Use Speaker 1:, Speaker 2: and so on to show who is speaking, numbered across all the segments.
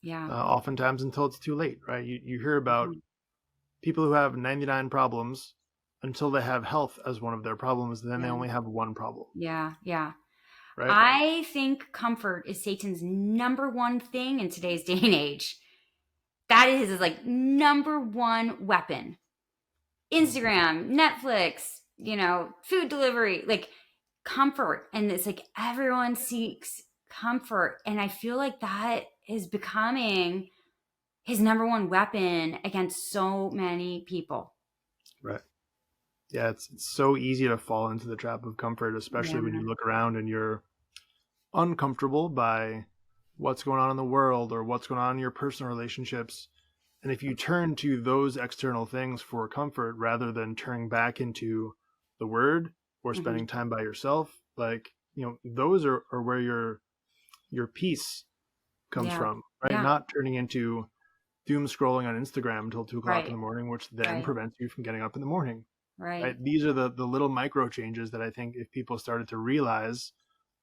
Speaker 1: Yeah.
Speaker 2: oftentimes until it's too late, right? You hear about
Speaker 1: Mhm.
Speaker 2: people who have 99 problems until they have health as one of their problems, then they
Speaker 1: Yeah.
Speaker 2: only have one problem,
Speaker 1: Yeah. Yeah.
Speaker 2: right?
Speaker 1: I think comfort is Satan's number one thing in today's day and age. That is his like number one weapon.
Speaker 2: Mhm.
Speaker 1: Instagram, Netflix, food delivery, like comfort. And it's like everyone seeks comfort. And I feel like that is becoming his number one weapon against so many people.
Speaker 2: Right. Yeah, it's so easy to fall into the trap of comfort, especially when
Speaker 1: Yeah.
Speaker 2: you look around and you're uncomfortable by what's going on in the world or what's going on in your personal relationships. And if you turn to those external things for comfort rather than turning back into the word or spending
Speaker 1: Hmm.
Speaker 2: time by yourself, like, those are where your peace comes
Speaker 1: Yeah.
Speaker 2: from, right?
Speaker 1: Yeah.
Speaker 2: Not turning into doom scrolling on Instagram until 2 o'clock in
Speaker 1: Right.
Speaker 2: the morning, which then
Speaker 1: Right.
Speaker 2: prevents you from getting up in the morning.
Speaker 1: Right.
Speaker 2: Right? These are the little micro changes that I think if people started to realize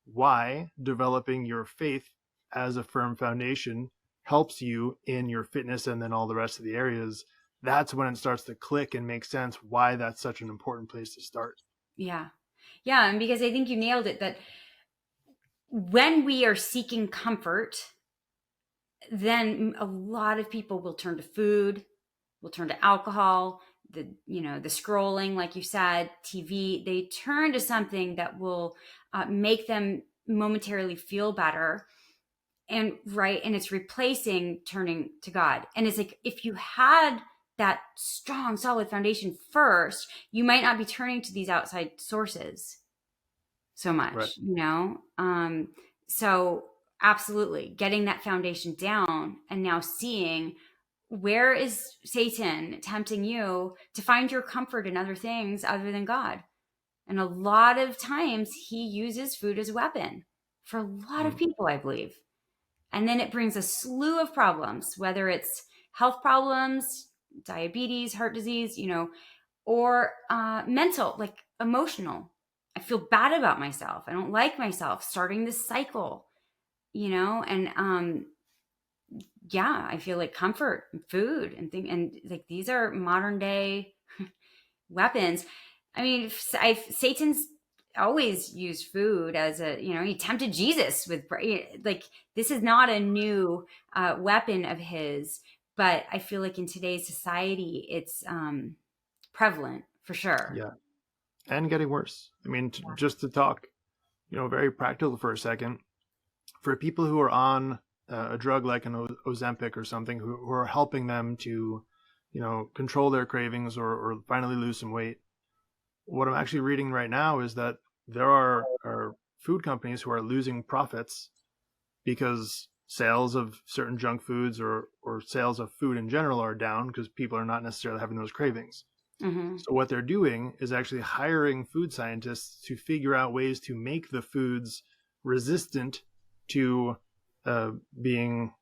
Speaker 2: why developing your faith as a firm foundation helps you in your fitness and then all the rest of the areas, that's when it starts to click and make sense why that's such an important place to start.
Speaker 1: Yeah. Yeah. And because I think you nailed it that when we are seeking comfort, then a lot of people will turn to food, will turn to alcohol, the scrolling, like you said, TV. They turn to something that will make them momentarily feel better, and it's replacing turning to God. And it's like if you had that strong, solid foundation first, you might not be turning to these outside sources so
Speaker 2: Right.
Speaker 1: much. So absolutely getting that foundation down and now seeing where is Satan tempting you to find your comfort in other things other than God. And a lot of times he uses food as a weapon for a lot of
Speaker 2: Mm.
Speaker 1: people, I believe. And then it brings a slew of problems, whether it's health problems, diabetes, heart disease, or mental, like emotional. I feel bad about myself. I don't like myself. Starting this cycle, and yeah, I feel like comfort, and food, and like these are modern day weapons. I mean, Satan's always used food as he tempted Jesus with like this is not a new weapon of his, but I feel like in today's society, it's prevalent for sure.
Speaker 2: Yeah. And getting worse. I mean, just to talk, very practical for a second, for people who are on a drug like an Ozempic or something, who are helping them to, control their cravings or finally lose some weight. What I'm actually reading right now is that there are food companies who are losing profits because sales of certain junk foods or sales of food in general are down because people are not necessarily having those cravings.
Speaker 1: Hmm.
Speaker 2: So what they're doing is actually hiring food scientists to figure out ways to make the foods resistant to being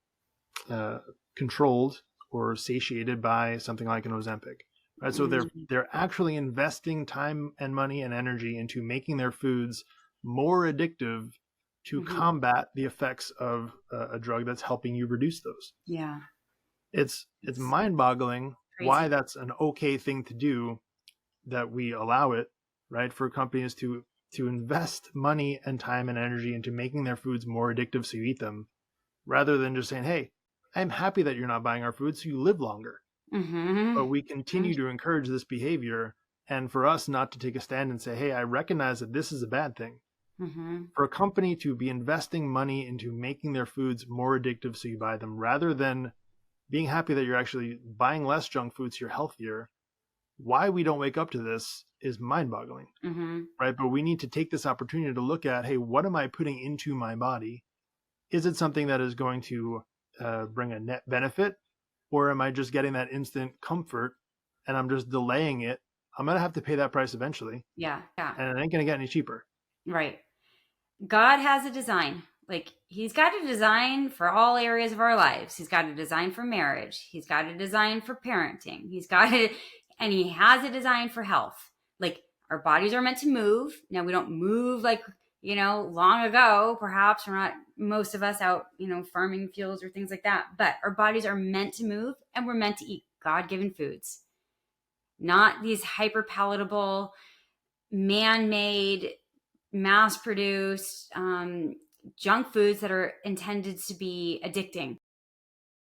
Speaker 2: uh, controlled or satiated by something like an Ozempic. Right, so
Speaker 1: Hmm.
Speaker 2: they're actually investing time and money and energy into making their foods more addictive to
Speaker 1: Hmm.
Speaker 2: combat the effects of a drug that's helping you reduce those.
Speaker 1: Yeah,
Speaker 2: It's
Speaker 1: it's
Speaker 2: mind-boggling why
Speaker 1: crazy.
Speaker 2: that's an okay thing to do, that we allow it, right, for companies to invest money and time and energy into making their foods more addictive so you eat them, rather than just saying, hey, I'm happy that you're not buying our food so you live longer. But
Speaker 1: Hmm.
Speaker 2: we continue to encourage this behavior, and for us not to take a stand and say, hey, I recognize that this is a bad thing.
Speaker 1: Hmm.
Speaker 2: For a company to be investing money into making their foods more addictive so you buy them, rather than being happy that you're actually buying less junk food so you're healthier, why we don't wake up to this is mind boggling,
Speaker 1: Hmm.
Speaker 2: right? But we need to take this opportunity to look at, hey, what am I putting into my body? Is it something that is going to bring a net benefit, or am I just getting that instant comfort and I'm just delaying it? I'm going to have to pay that price eventually,
Speaker 1: Yeah, yeah,
Speaker 2: and it ain't going to get any cheaper.
Speaker 1: right. God has a design. Like he's got a design for all areas of our lives. He's got a design for marriage. He's got a design for parenting. And he has a design for health. Like our bodies are meant to move. Now we don't move like, long ago. Perhaps we're not, most of us, out, farming fields or things like that. But our bodies are meant to move, and we're meant to eat God-given foods, not these hyper palatable, man-made, mass-produced junk foods that are intended to be addicting.